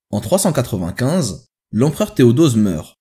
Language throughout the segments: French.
En 395, l'empereur Théodose meurt.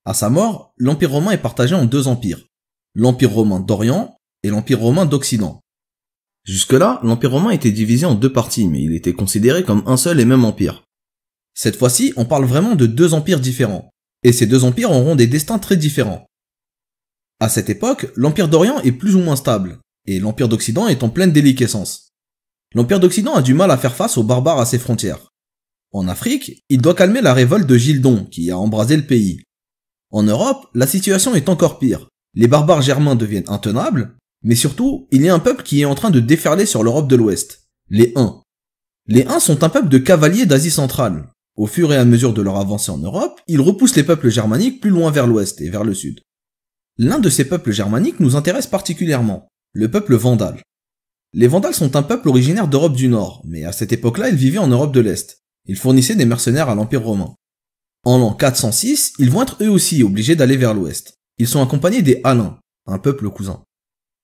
À sa mort, l'Empire romain est partagé en deux empires, l'Empire romain d'Orient et l'Empire romain d'Occident. Jusque-là, l'Empire romain était divisé en deux parties, mais il était considéré comme un seul et même empire. Cette fois-ci, on parle vraiment de deux empires différents, et ces deux empires auront des destins très différents. À cette époque, l'Empire d'Orient est plus ou moins stable, et l'Empire d'Occident est en pleine déliquescence. L'Empire d'Occident a du mal à faire face aux barbares à ses frontières. En Afrique, il doit calmer la révolte de Gildon, qui a embrasé le pays. En Europe, la situation est encore pire. Les barbares germains deviennent intenables, mais surtout, il y a un peuple qui est en train de déferler sur l'Europe de l'Ouest, les Huns. Les Huns sont un peuple de cavaliers d'Asie centrale. Au fur et à mesure de leur avancée en Europe, ils repoussent les peuples germaniques plus loin vers l'ouest et vers le sud. L'un de ces peuples germaniques nous intéresse particulièrement, le peuple vandale. Les Vandales sont un peuple originaire d'Europe du Nord, mais à cette époque-là, ils vivaient en Europe de l'Est. Ils fournissaient des mercenaires à l'Empire romain. En l'an 406, ils vont être eux aussi obligés d'aller vers l'ouest. Ils sont accompagnés des Alains, un peuple cousin.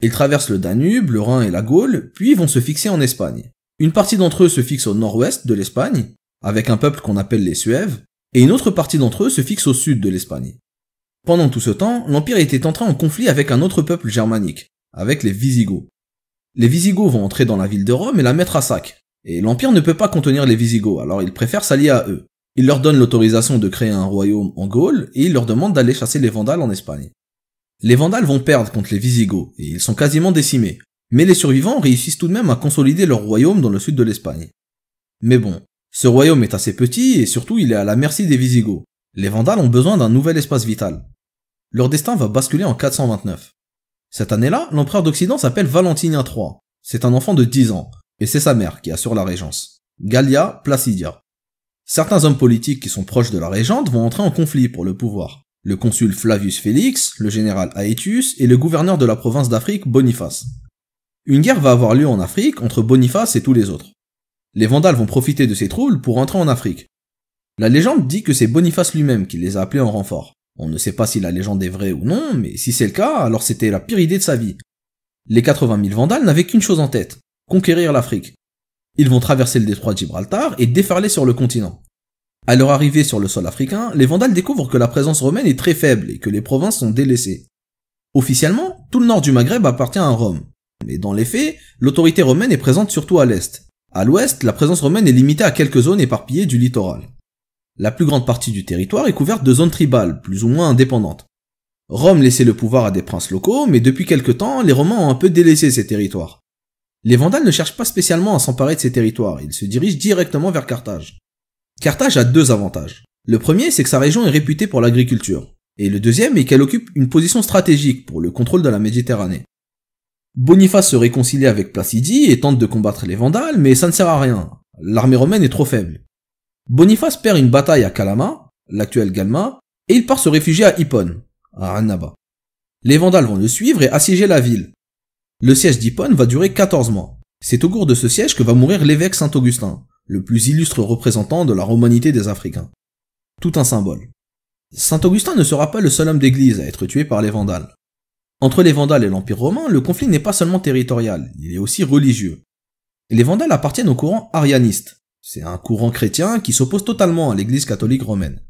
Ils traversent le Danube, le Rhin et la Gaule, puis vont se fixer en Espagne. Une partie d'entre eux se fixe au nord-ouest de l'Espagne, avec un peuple qu'on appelle les Suèves, et une autre partie d'entre eux se fixe au sud de l'Espagne. Pendant tout ce temps, l'Empire était entré en conflit avec un autre peuple germanique, avec les Visigoths. Les Visigoths vont entrer dans la ville de Rome et la mettre à sac. Et l'Empire ne peut pas contenir les Visigoths, alors il préfère s'allier à eux. Il leur donne l'autorisation de créer un royaume en Gaule et il leur demande d'aller chasser les Vandales en Espagne. Les Vandales vont perdre contre les Visigoths et ils sont quasiment décimés. Mais les survivants réussissent tout de même à consolider leur royaume dans le sud de l'Espagne. Mais bon, ce royaume est assez petit et surtout il est à la merci des Visigoths. Les Vandales ont besoin d'un nouvel espace vital. Leur destin va basculer en 429. Cette année-là, l'empereur d'Occident s'appelle Valentinien III. C'est un enfant de 10 ans, et c'est sa mère qui assure la régence, Gallia Placidia. Certains hommes politiques qui sont proches de la régente vont entrer en conflit pour le pouvoir. Le consul Flavius Félix, le général Aetius et le gouverneur de la province d'Afrique, Boniface. Une guerre va avoir lieu en Afrique entre Boniface et tous les autres. Les Vandales vont profiter de ces troubles pour entrer en Afrique. La légende dit que c'est Boniface lui-même qui les a appelés en renfort. On ne sait pas si la légende est vraie ou non, mais si c'est le cas, alors c'était la pire idée de sa vie. Les 80 000 Vandales n'avaient qu'une chose en tête, conquérir l'Afrique. Ils vont traverser le détroit de Gibraltar et déferler sur le continent. À leur arrivée sur le sol africain, les Vandales découvrent que la présence romaine est très faible et que les provinces sont délaissées. Officiellement, tout le nord du Maghreb appartient à Rome. Mais dans les faits, l'autorité romaine est présente surtout à l'est. À l'ouest, la présence romaine est limitée à quelques zones éparpillées du littoral. La plus grande partie du territoire est couverte de zones tribales, plus ou moins indépendantes. Rome laissait le pouvoir à des princes locaux, mais depuis quelque temps, les Romains ont un peu délaissé ces territoires. Les Vandales ne cherchent pas spécialement à s'emparer de ces territoires, ils se dirigent directement vers Carthage. Carthage a deux avantages. Le premier, c'est que sa région est réputée pour l'agriculture, et le deuxième est qu'elle occupe une position stratégique pour le contrôle de la Méditerranée. Boniface se réconcilie avec Placidie et tente de combattre les Vandales, mais ça ne sert à rien. L'armée romaine est trop faible. Boniface perd une bataille à Calama, l'actuelle Galma, et il part se réfugier à Hippone, à Annaba. Les Vandales vont le suivre et assiéger la ville. Le siège d'Hippone va durer 14 mois. C'est au cours de ce siège que va mourir l'évêque Saint-Augustin, le plus illustre représentant de la romanité des Africains. Tout un symbole. Saint-Augustin ne sera pas le seul homme d'église à être tué par les Vandales. Entre les Vandales et l'Empire romain, le conflit n'est pas seulement territorial, il est aussi religieux. Les Vandales appartiennent au courant arianiste. C'est un courant chrétien qui s'oppose totalement à l'église catholique romaine.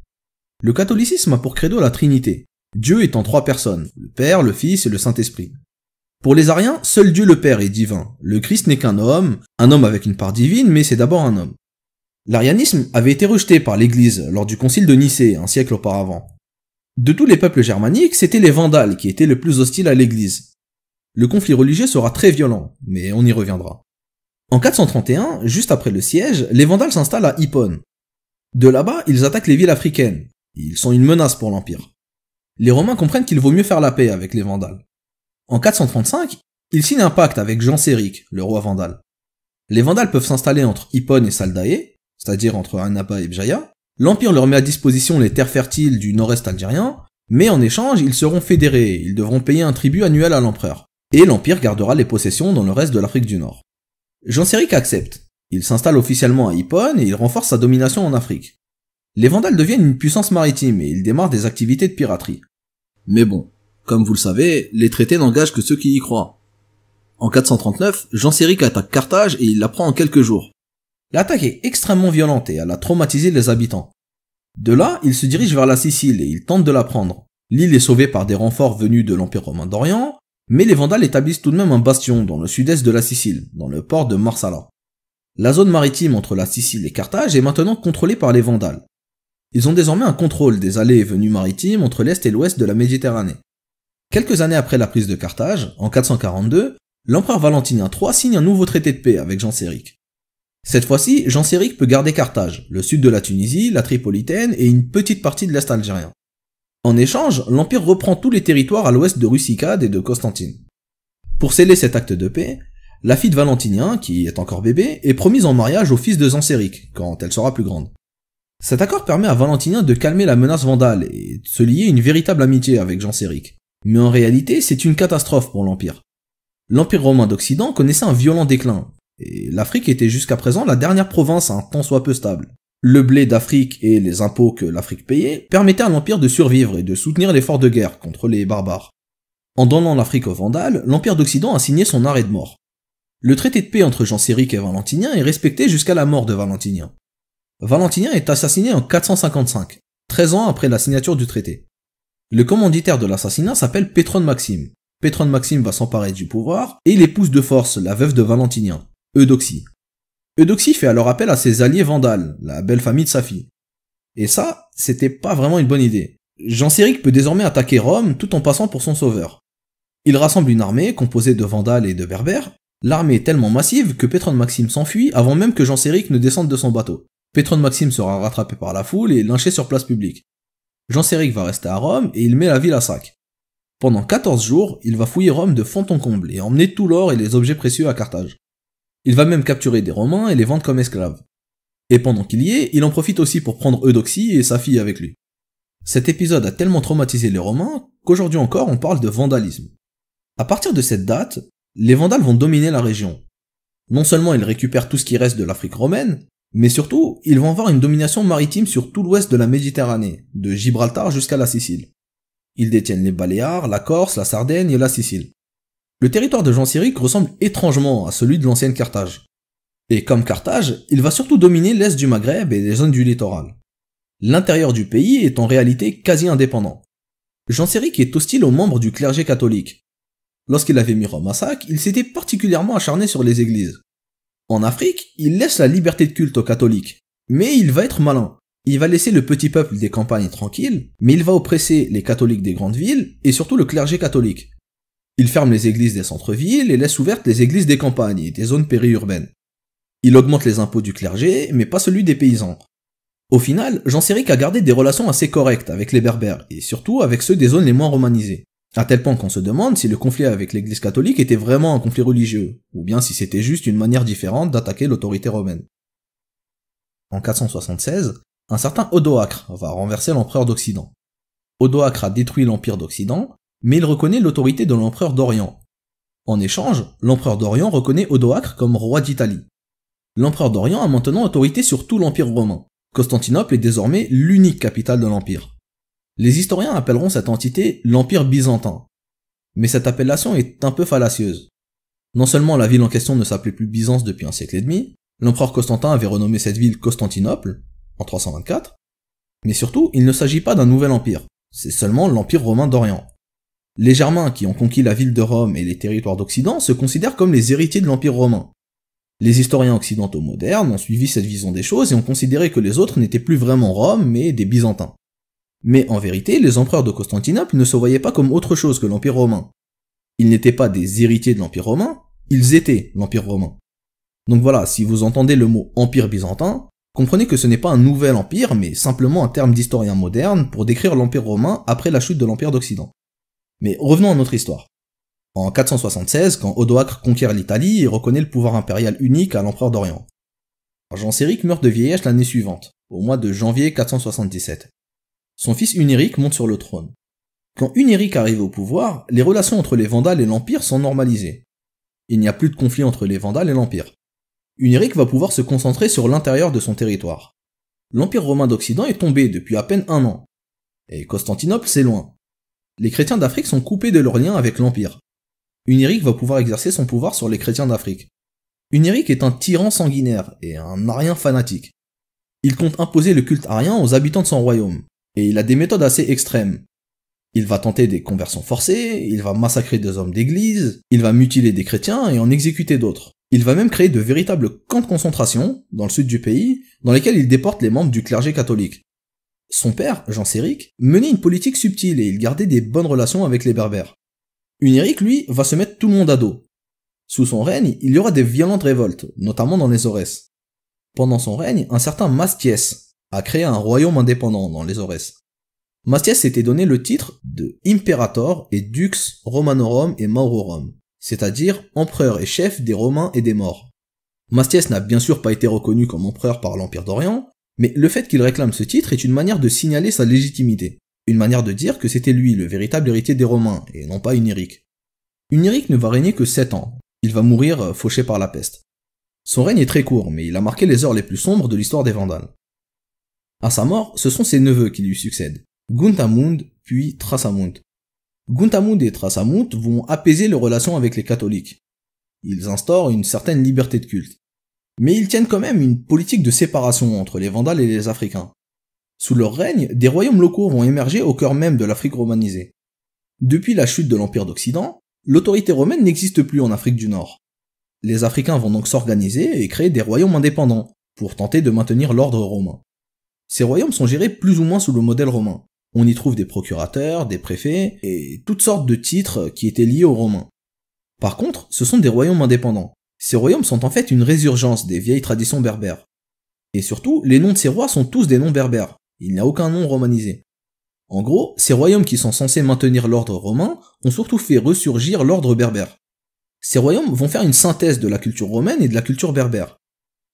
Le catholicisme a pour credo la Trinité, Dieu étant trois personnes, le Père, le Fils et le Saint-Esprit. Pour les Ariens, seul Dieu le Père est divin, le Christ n'est qu'un homme avec une part divine, mais c'est d'abord un homme. L'arianisme avait été rejeté par l'église lors du concile de Nicée, un siècle auparavant. De tous les peuples germaniques, c'était les Vandales qui étaient le plus hostiles à l'église. Le conflit religieux sera très violent, mais on y reviendra. En 431, juste après le siège, les Vandales s'installent à Hippone. De là-bas, ils attaquent les villes africaines. Ils sont une menace pour l'Empire. Les Romains comprennent qu'il vaut mieux faire la paix avec les Vandales. En 435, ils signent un pacte avec Genséric, le roi Vandale. Les Vandales peuvent s'installer entre Hippone et Saldae, c'est-à-dire entre Annaba et Bjaya. L'Empire leur met à disposition les terres fertiles du nord-est algérien, mais en échange, ils seront fédérés, ils devront payer un tribut annuel à l'empereur. Et l'Empire gardera les possessions dans le reste de l'Afrique du Nord. Genséric accepte. Il s'installe officiellement à Hippone et il renforce sa domination en Afrique. Les Vandales deviennent une puissance maritime et ils démarrent des activités de piraterie. Mais bon, comme vous le savez, les traités n'engagent que ceux qui y croient. En 439, Genséric attaque Carthage et il la prend en quelques jours. L'attaque est extrêmement violente et elle a traumatisé les habitants. De là, il se dirige vers la Sicile et il tente de la prendre. L'île est sauvée par des renforts venus de l'Empire romain d'Orient, mais les Vandales établissent tout de même un bastion dans le sud-est de la Sicile, dans le port de Marsala. La zone maritime entre la Sicile et Carthage est maintenant contrôlée par les Vandales. Ils ont désormais un contrôle des allées et venues maritimes entre l'est et l'ouest de la Méditerranée. Quelques années après la prise de Carthage, en 442, l'empereur Valentinien III signe un nouveau traité de paix avec Genséric. Cette fois-ci, Genséric peut garder Carthage, le sud de la Tunisie, la Tripolitaine et une petite partie de l'est algérien. En échange, l'Empire reprend tous les territoires à l'ouest de Rusicade et de Constantine. Pour sceller cet acte de paix, la fille de Valentinien, qui est encore bébé, est promise en mariage au fils de Genséric, quand elle sera plus grande. Cet accord permet à Valentinien de calmer la menace vandale et de se lier une véritable amitié avec Genséric. Mais en réalité, c'est une catastrophe pour l'Empire. L'Empire romain d'Occident connaissait un violent déclin, et l'Afrique était jusqu'à présent la dernière province un tant soit peu stable. Le blé d'Afrique et les impôts que l'Afrique payait permettaient à l'Empire de survivre et de soutenir l'effort de guerre contre les barbares. En donnant l'Afrique aux Vandales, l'Empire d'Occident a signé son arrêt de mort. Le traité de paix entre Genséric et Valentinien est respecté jusqu'à la mort de Valentinien. Valentinien est assassiné en 455, 13 ans après la signature du traité. Le commanditaire de l'assassinat s'appelle Pétrone Maxime. Pétrone Maxime va s'emparer du pouvoir et il épouse de force la veuve de Valentinien, Eudoxie. Eudoxie fait alors appel à ses alliés vandales, la belle famille de sa fille. Et ça, c'était pas vraiment une bonne idée. Genséric peut désormais attaquer Rome tout en passant pour son sauveur. Il rassemble une armée composée de Vandales et de Berbères. L'armée est tellement massive que Pétrone Maxime s'enfuit avant même que Genséric ne descende de son bateau. Pétrone Maxime sera rattrapé par la foule et lynché sur place publique. Genséric va rester à Rome et il met la ville à sac. Pendant 14 jours, il va fouiller Rome de fond en comble et emmener tout l'or et les objets précieux à Carthage. Il va même capturer des Romains et les vendre comme esclaves. Et pendant qu'il y est, il en profite aussi pour prendre Eudoxie et sa fille avec lui. Cet épisode a tellement traumatisé les Romains qu'aujourd'hui encore on parle de vandalisme. À partir de cette date, les Vandales vont dominer la région. Non seulement ils récupèrent tout ce qui reste de l'Afrique romaine, mais surtout, ils vont avoir une domination maritime sur tout l'ouest de la Méditerranée, de Gibraltar jusqu'à la Sicile. Ils détiennent les Baléares, la Corse, la Sardaigne et la Sicile. Le territoire de Genséric ressemble étrangement à celui de l'ancienne Carthage. Et comme Carthage, il va surtout dominer l'est du Maghreb et les zones du littoral. L'intérieur du pays est en réalité quasi indépendant. Genséric est hostile aux membres du clergé catholique. Lorsqu'il avait mis Rome à sac, il s'était particulièrement acharné sur les églises. En Afrique, il laisse la liberté de culte aux catholiques, mais il va être malin. Il va laisser le petit peuple des campagnes tranquille, mais il va oppresser les catholiques des grandes villes et surtout le clergé catholique. Il ferme les églises des centres-villes et laisse ouvertes les églises des campagnes et des zones périurbaines. Il augmente les impôts du clergé, mais pas celui des paysans. Au final, Genséric a gardé des relations assez correctes avec les Berbères et surtout avec ceux des zones les moins romanisées. À tel point qu'on se demande si le conflit avec l'église catholique était vraiment un conflit religieux, ou bien si c'était juste une manière différente d'attaquer l'autorité romaine. En 476, un certain Odoacre va renverser l'empereur d'Occident. Odoacre a détruit l'empire d'Occident, mais il reconnaît l'autorité de l'empereur d'Orient. En échange, l'empereur d'Orient reconnaît Odoacre comme roi d'Italie. L'empereur d'Orient a maintenant autorité sur tout l'empire romain. Constantinople est désormais l'unique capitale de l'empire. Les historiens appelleront cette entité l'Empire byzantin. Mais cette appellation est un peu fallacieuse. Non seulement la ville en question ne s'appelait plus Byzance depuis un siècle et demi, l'empereur Constantin avait renommé cette ville Constantinople, en 324, mais surtout, il ne s'agit pas d'un nouvel empire, c'est seulement l'Empire romain d'Orient. Les Germains qui ont conquis la ville de Rome et les territoires d'Occident se considèrent comme les héritiers de l'Empire romain. Les historiens occidentaux modernes ont suivi cette vision des choses et ont considéré que les autres n'étaient plus vraiment Rome, mais des Byzantins. Mais en vérité, les empereurs de Constantinople ne se voyaient pas comme autre chose que l'Empire romain. Ils n'étaient pas des héritiers de l'Empire romain, ils étaient l'Empire romain. Donc voilà, si vous entendez le mot Empire byzantin, comprenez que ce n'est pas un nouvel empire, mais simplement un terme d'historien moderne pour décrire l'Empire romain après la chute de l'Empire d'Occident. Mais revenons à notre histoire. En 476, quand Odoacre conquiert l'Italie et reconnaît le pouvoir impérial unique à l'empereur d'Orient. Genséric meurt de vieillesse l'année suivante, au mois de janvier 477. Son fils Hunéric monte sur le trône. Quand Hunéric arrive au pouvoir, les relations entre les Vandales et l'Empire sont normalisées. Il n'y a plus de conflit entre les Vandales et l'Empire. Hunéric va pouvoir se concentrer sur l'intérieur de son territoire. L'Empire romain d'Occident est tombé depuis à peine 1 an. Et Constantinople, c'est loin. Les chrétiens d'Afrique sont coupés de leur lien avec l'Empire. Hunéric va pouvoir exercer son pouvoir sur les chrétiens d'Afrique. Hunéric est un tyran sanguinaire et un arien fanatique. Il compte imposer le culte arien aux habitants de son royaume, et il a des méthodes assez extrêmes. Il va tenter des conversions forcées, il va massacrer des hommes d'église, il va mutiler des chrétiens et en exécuter d'autres. Il va même créer de véritables camps de concentration, dans le sud du pays, dans lesquels il déporte les membres du clergé catholique. Son père, Jean Séric, menait une politique subtile et il gardait des bonnes relations avec les berbères. Hunéric, lui, va se mettre tout le monde à dos. Sous son règne, il y aura des violentes révoltes, notamment dans les Aurès. Pendant son règne, un certain Mastiès a créé un royaume indépendant dans les Aurès. Mastiès s'était donné le titre de Imperator et Dux Romanorum et Maurorum, c'est-à-dire empereur et chef des Romains et des Maures. Mastiès n'a bien sûr pas été reconnu comme empereur par l'Empire d'Orient, mais le fait qu'il réclame ce titre est une manière de signaler sa légitimité, une manière de dire que c'était lui le véritable héritier des Romains, et non pas Hunéric. Hunéric ne va régner que 7 ans, il va mourir fauché par la peste. Son règne est très court, mais il a marqué les heures les plus sombres de l'histoire des Vandales. À sa mort, ce sont ses neveux qui lui succèdent, Guntamund puis Thrasamund. Guntamund et Thrasamund vont apaiser les relations avec les catholiques. Ils instaurent une certaine liberté de culte. Mais ils tiennent quand même une politique de séparation entre les Vandales et les Africains. Sous leur règne, des royaumes locaux vont émerger au cœur même de l'Afrique romanisée. Depuis la chute de l'Empire d'Occident, l'autorité romaine n'existe plus en Afrique du Nord. Les Africains vont donc s'organiser et créer des royaumes indépendants, pour tenter de maintenir l'ordre romain. Ces royaumes sont gérés plus ou moins sous le modèle romain. On y trouve des procurateurs, des préfets, et toutes sortes de titres qui étaient liés aux Romains. Par contre, ce sont des royaumes indépendants. Ces royaumes sont en fait une résurgence des vieilles traditions berbères. Et surtout, les noms de ces rois sont tous des noms berbères. Il n'y a aucun nom romanisé. En gros, ces royaumes qui sont censés maintenir l'ordre romain ont surtout fait ressurgir l'ordre berbère. Ces royaumes vont faire une synthèse de la culture romaine et de la culture berbère.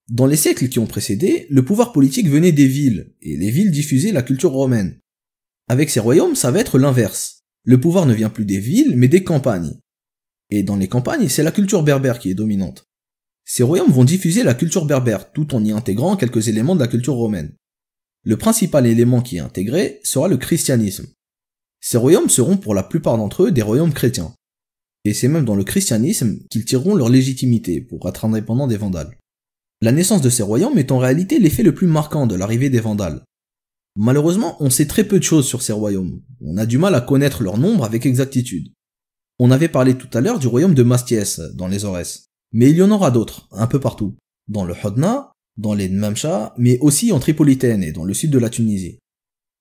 Dans les siècles qui ont précédé, le pouvoir politique venait des villes, et les villes diffusaient la culture romaine. Avec ces royaumes, ça va être l'inverse. Le pouvoir ne vient plus des villes, mais des campagnes. Et dans les campagnes, c'est la culture berbère qui est dominante. Ces royaumes vont diffuser la culture berbère, tout en y intégrant quelques éléments de la culture romaine. Le principal élément qui est intégré sera le christianisme. Ces royaumes seront pour la plupart d'entre eux des royaumes chrétiens. Et c'est même dans le christianisme qu'ils tireront leur légitimité pour être indépendants des Vandales. La naissance de ces royaumes est en réalité l'effet le plus marquant de l'arrivée des Vandales. Malheureusement, on sait très peu de choses sur ces royaumes. On a du mal à connaître leur nombre avec exactitude. On avait parlé tout à l'heure du royaume de Mastiès, dans les Aurès. Mais il y en aura d'autres, un peu partout. Dans le Hodna, dans les Nmamcha, mais aussi en Tripolitaine et dans le sud de la Tunisie.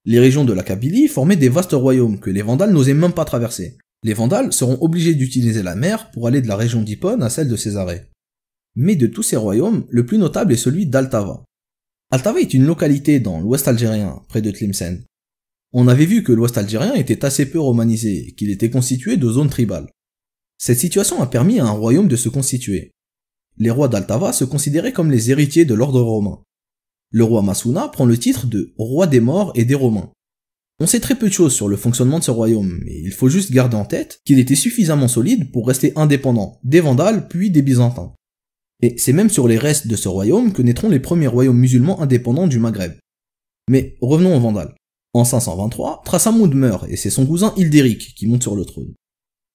Les régions de la Kabylie formaient des vastes royaumes que les Vandales n'osaient même pas traverser. Les Vandales seront obligés d'utiliser la mer pour aller de la région d'Hippone à celle de Césarée. Mais de tous ces royaumes, le plus notable est celui d'Altava. Altava est une localité dans l'ouest algérien, près de Tlemcen. On avait vu que l'ouest algérien était assez peu romanisé et qu'il était constitué de zones tribales. Cette situation a permis à un royaume de se constituer. Les rois d'Altava se considéraient comme les héritiers de l'ordre romain. Le roi Massouna prend le titre de roi des morts et des Romains. On sait très peu de choses sur le fonctionnement de ce royaume, mais il faut juste garder en tête qu'il était suffisamment solide pour rester indépendant des Vandales puis des Byzantins. Et c'est même sur les restes de ce royaume que naîtront les premiers royaumes musulmans indépendants du Maghreb. Mais revenons aux Vandales. En 523, Thrasamund meurt et c'est son cousin Hildéric qui monte sur le trône.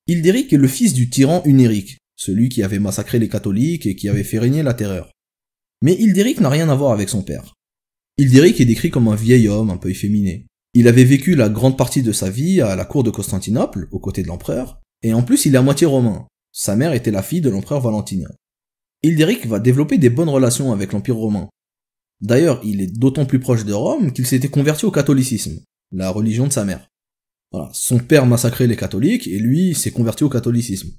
Hildéric est le fils du tyran Hunéric, celui qui avait massacré les catholiques et qui avait fait régner la terreur. Mais Hildéric n'a rien à voir avec son père. Hildéric est décrit comme un vieil homme un peu efféminé. Il avait vécu la grande partie de sa vie à la cour de Constantinople, aux côtés de l'empereur, et en plus il est à moitié romain. Sa mère était la fille de l'empereur Valentinien. Hildéric va développer des bonnes relations avec l'Empire romain. D'ailleurs, il est d'autant plus proche de Rome qu'il s'était converti au catholicisme, la religion de sa mère. Voilà, son père massacrait les catholiques et lui s'est converti au catholicisme.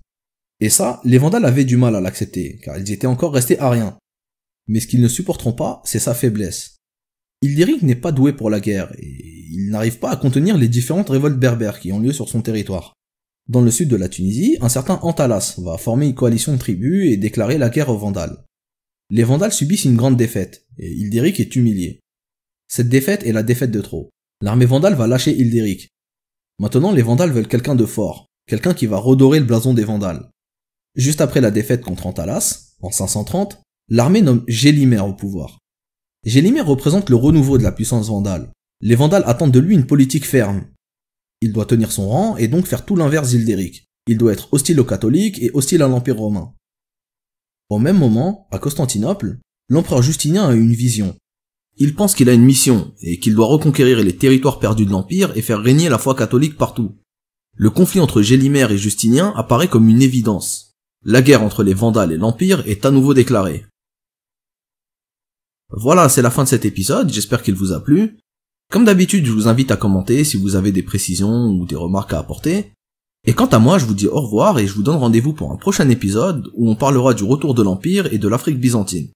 Et ça, les Vandales avaient du mal à l'accepter, car ils étaient encore restés ariens. Mais ce qu'ils ne supporteront pas, c'est sa faiblesse. Hildéric n'est pas doué pour la guerre, et il n'arrive pas à contenir les différentes révoltes berbères qui ont lieu sur son territoire. Dans le sud de la Tunisie, un certain Antalas va former une coalition de tribus et déclarer la guerre aux Vandales. Les Vandales subissent une grande défaite, et Hildéric est humilié. Cette défaite est la défaite de trop. L'armée vandale va lâcher Hildéric. Maintenant, les Vandales veulent quelqu'un de fort, quelqu'un qui va redorer le blason des Vandales. Juste après la défaite contre Antalas, en 530, l'armée nomme Gélimer au pouvoir. Gélimer représente le renouveau de la puissance vandale. Les Vandales attendent de lui une politique ferme. Il doit tenir son rang et donc faire tout l'inverse d'Hildéric. Il doit être hostile aux catholiques et hostile à l'Empire romain. Au même moment, à Constantinople, l'empereur Justinien a une vision. Il pense qu'il a une mission, et qu'il doit reconquérir les territoires perdus de l'Empire et faire régner la foi catholique partout. Le conflit entre Gélimer et Justinien apparaît comme une évidence. La guerre entre les Vandales et l'Empire est à nouveau déclarée. Voilà, c'est la fin de cet épisode, j'espère qu'il vous a plu. Comme d'habitude, je vous invite à commenter si vous avez des précisions ou des remarques à apporter. Et quant à moi, je vous dis au revoir et je vous donne rendez-vous pour un prochain épisode où on parlera du retour de l'Empire et de l'Afrique byzantine.